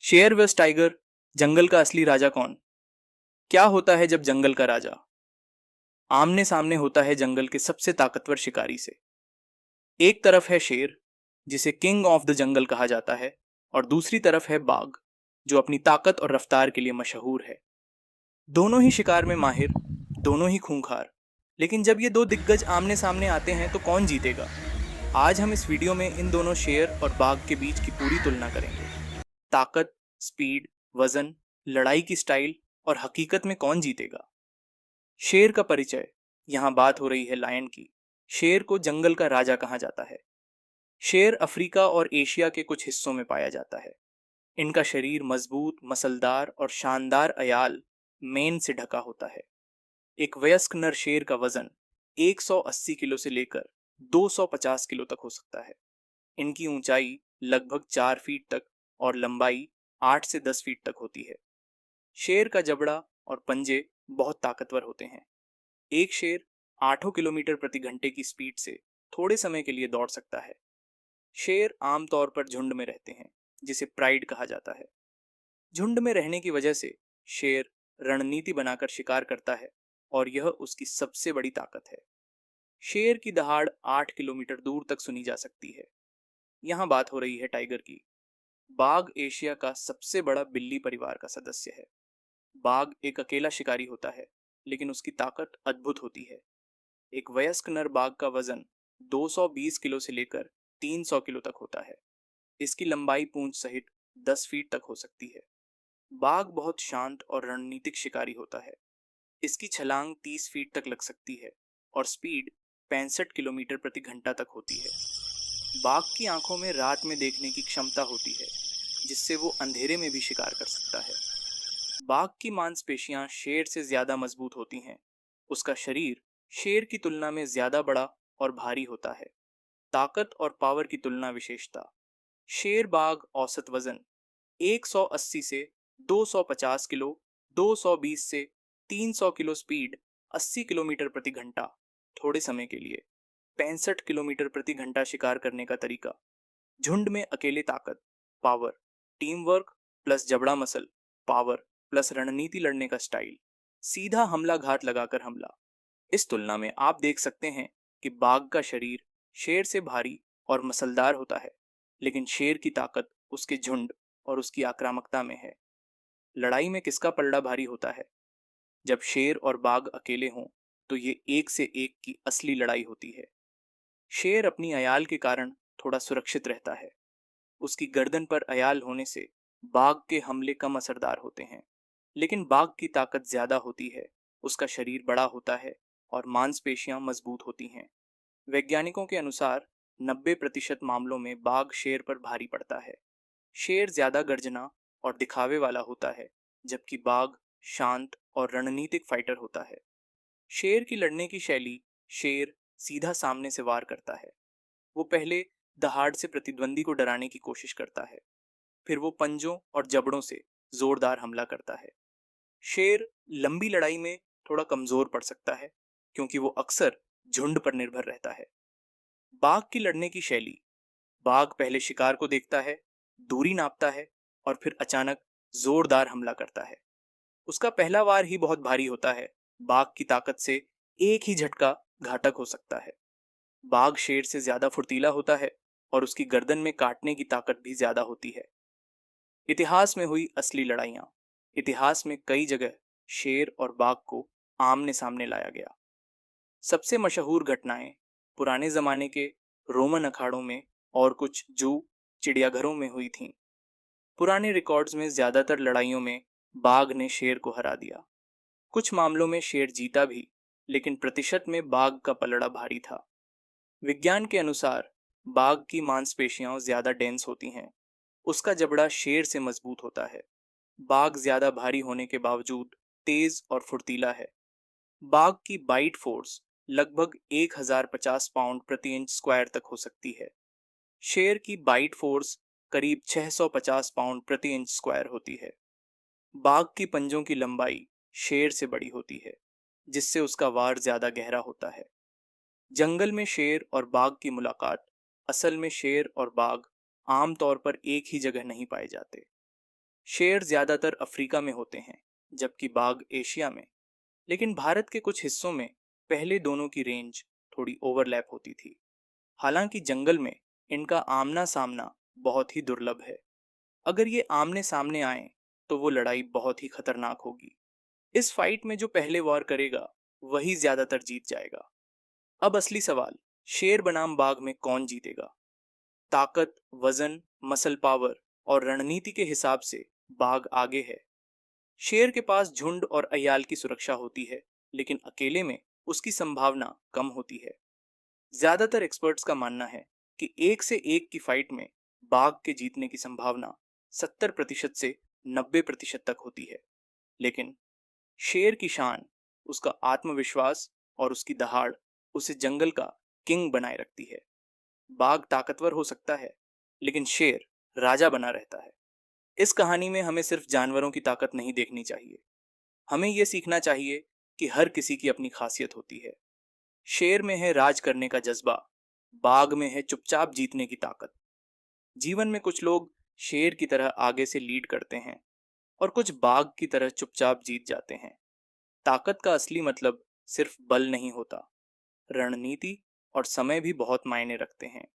शेर vs tiger, जंगल का असली राजा कौन? क्या होता है जब जंगल का राजा आमने सामने होता है जंगल के सबसे ताकतवर शिकारी से? एक तरफ है शेर, जिसे किंग ऑफ द जंगल कहा जाता है, और दूसरी तरफ है बाघ, जो अपनी ताकत और रफ्तार के लिए मशहूर है। दोनों ही शिकार में माहिर, दोनों ही खूंखार। लेकिन जब ये दो दिग्गज आमने सामने आते हैं तो कौन जीतेगा? आज हम इस वीडियो में इन दोनों शेर और बाघ के बीच की पूरी तुलना करेंगे। ताकत, स्पीड, वजन, लड़ाई की स्टाइल और हकीकत में कौन जीतेगा। शेर का परिचय। यहाँ बात हो रही है लायन की। शेर को जंगल का राजा कहा जाता है। शेर अफ्रीका और एशिया के कुछ हिस्सों में पाया जाता है। इनका शरीर मजबूत, मसलदार और शानदार अयाल मेन से ढका होता है। एक वयस्क नर शेर का वजन 180 किलो से लेकर 250 किलो तक हो सकता है। इनकी ऊंचाई लगभग 4 फीट तक और लंबाई 8 से 10 फीट तक होती है। शेर का जबड़ा और पंजे बहुत ताकतवर होते हैं। एक शेर 8 किलोमीटर प्रति घंटे की स्पीड से थोड़े समय के लिए दौड़ सकता है। शेर आमतौर पर झुंड में रहते हैं, जिसे प्राइड कहा जाता है। झुंड में रहने की वजह से शेर रणनीति बनाकर शिकार करता है और यह उसकी सबसे बड़ी ताकत है। शेर की दहाड़ 8 किलोमीटर दूर तक सुनी जा सकती है। यहाँ बात हो रही है टाइगर की। बाघ एशिया का सबसे बड़ा बिल्ली परिवार का सदस्य है। बाघ एक अकेला शिकारी होता है, लेकिन उसकी ताकत अद्भुत होती है। एक वयस्क नर बाघ का वजन 220 किलो से लेकर 300 किलो तक होता है। इसकी लंबाई पूंछ सहित 10 फीट तक हो सकती है। बाघ बहुत शांत और रणनीतिक शिकारी होता है। इसकी छलांग 30 फीट तक लग सकती है और स्पीड 65 किलोमीटर प्रति घंटा तक होती है। बाघ की आंखों में रात में देखने की क्षमता होती है, जिससे वो अंधेरे में भी शिकार कर सकता है। बाघ की मांसपेशियां शेर से ज्यादा मजबूत होती हैं। उसका शरीर शेर की तुलना में ज्यादा बड़ा और भारी होता है। ताकत और पावर की तुलना विशेषता। शेर बाघ औसत वजन 180 से 250 किलो, 220 से 300 किलो स्पीड, 80 किलोमीटर प्रति घंटा, थोड़े समय के लिए, 65 किलोमीटर प्रति घंटा शिकार करने का तरीका। झुंड में अकेले ताकत, पावर, टीम वर्क प्लस जबड़ा मसल, पावर प्लस रणनीति लड़ने का स्टाइल, सीधा हमला घात लगाकर हमला। इस तुलना में आप देख सकते हैं कि बाघ का शरीर शेर से भारी और मसलदार होता है, लेकिन शेर की ताकत उसके झुंड और उसकी आक्रामकता में है। लड़ाई में किसका पलड़ा भारी होता है? जब शेर और बाघ अकेले हों तो ये एक से एक की असली लड़ाई होती है। शेर अपनी अयाल के कारण थोड़ा सुरक्षित रहता है। उसकी गर्दन पर अयाल होने से बाघ के हमले कम असरदार होते हैं। लेकिन बाघ की ताकत ज्यादा होती है। उसका शरीर बड़ा होता है और मांसपेशियां मजबूत होती हैं। वैज्ञानिकों के अनुसार 90% मामलों में बाघ शेर पर भारी पड़ता है। शेर ज्यादा गर्जना और दिखावे वाला होता है, जबकि बाघ शांत और रणनीतिक फाइटर होता है। शेर की लड़ने की शैली। शेर सीधा सामने से वार करता है। वो पहले दहाड़ से प्रतिद्वंदी को डराने की कोशिश करता है, फिर वो पंजों और जबड़ों से जोरदार हमला करता है। शेर लंबी लड़ाई में थोड़ा कमजोर पड़ सकता है, क्योंकि वो अक्सर झुंड पर निर्भर रहता है। बाघ की लड़ने की शैली। बाघ पहले शिकार को देखता है, दूरी नापता है और फिर अचानक जोरदार हमला करता है। उसका पहला वार ही बहुत भारी होता है। बाघ की ताकत से एक ही झटका घातक हो सकता है। बाघ शेर से ज्यादा फुर्तीला होता है और उसकी गर्दन में काटने की ताकत भी ज्यादा होती है। इतिहास में हुई असली लड़ाइयां। इतिहास में कई जगह शेर और बाघ को आमने सामने लाया गया। सबसे मशहूर घटनाएं पुराने जमाने के रोमन अखाड़ों में और कुछ जू चिड़ियाघरों में हुई थीं। पुराने रिकॉर्ड्स में ज्यादातर लड़ाइयों में बाघ ने शेर को हरा दिया। कुछ मामलों में शेर जीता भी, लेकिन प्रतिशत में बाघ का पलड़ा भारी था। विज्ञान के अनुसार बाघ की मांसपेशियां ज्यादा डेंस होती हैं। उसका जबड़ा शेर से मजबूत होता है। बाघ ज्यादा भारी होने के बावजूद तेज और फुर्तीला है। बाघ की बाइट फोर्स लगभग 1050 पाउंड प्रति इंच स्क्वायर तक हो सकती है। शेर की बाइट फोर्स करीब 650 पाउंड प्रति इंच स्क्वायर होती है। बाघ की पंजों की लंबाई शेर से बड़ी होती है, जिससे उसका वार ज्यादा गहरा होता है। जंगल में शेर और बाघ की मुलाकात। असल में शेर और बाघ आमतौर पर एक ही जगह नहीं पाए जाते। शेर ज्यादातर अफ्रीका में होते हैं, जबकि बाघ एशिया में। लेकिन भारत के कुछ हिस्सों में पहले दोनों की रेंज थोड़ी ओवरलैप होती थी। हालांकि जंगल में इनका आमना सामना बहुत ही दुर्लभ है। अगर ये आमने सामने आए तो वो लड़ाई बहुत ही खतरनाक होगी। इस फाइट में जो पहले वार करेगा वही ज्यादातर जीत जाएगा। अब असली सवाल, शेर बनाम बाघ में कौन जीतेगा? ताकत, वजन, मसल पावर और रणनीति के हिसाब से बाघ आगे है। शेर के पास झुंड और अयाल की सुरक्षा होती है, लेकिन अकेले में उसकी संभावना कम होती है। ज्यादातर एक्सपर्ट्स का मानना है कि 1 से 1 की फाइट में बाघ के जीतने की संभावना 70% से 90% तक होती है। लेकिन शेर की शान, उसका आत्मविश्वास और उसकी दहाड़ उसे जंगल का किंग बनाए रखती है। बाघ ताकतवर हो सकता है, लेकिन शेर राजा बना रहता है। इस कहानी में हमें सिर्फ जानवरों की ताकत नहीं देखनी चाहिए, हमें यह सीखना चाहिए कि हर किसी की अपनी खासियत होती है। शेर में है राज करने का जज्बा, बाघ में है चुपचाप जीतने की ताकत। जीवन में कुछ लोग शेर की तरह आगे से लीड करते हैं और कुछ बाघ की तरह चुपचाप जीत जाते हैं। ताकत का असली मतलब सिर्फ बल नहीं होता, रणनीति और समय भी बहुत मायने रखते हैं।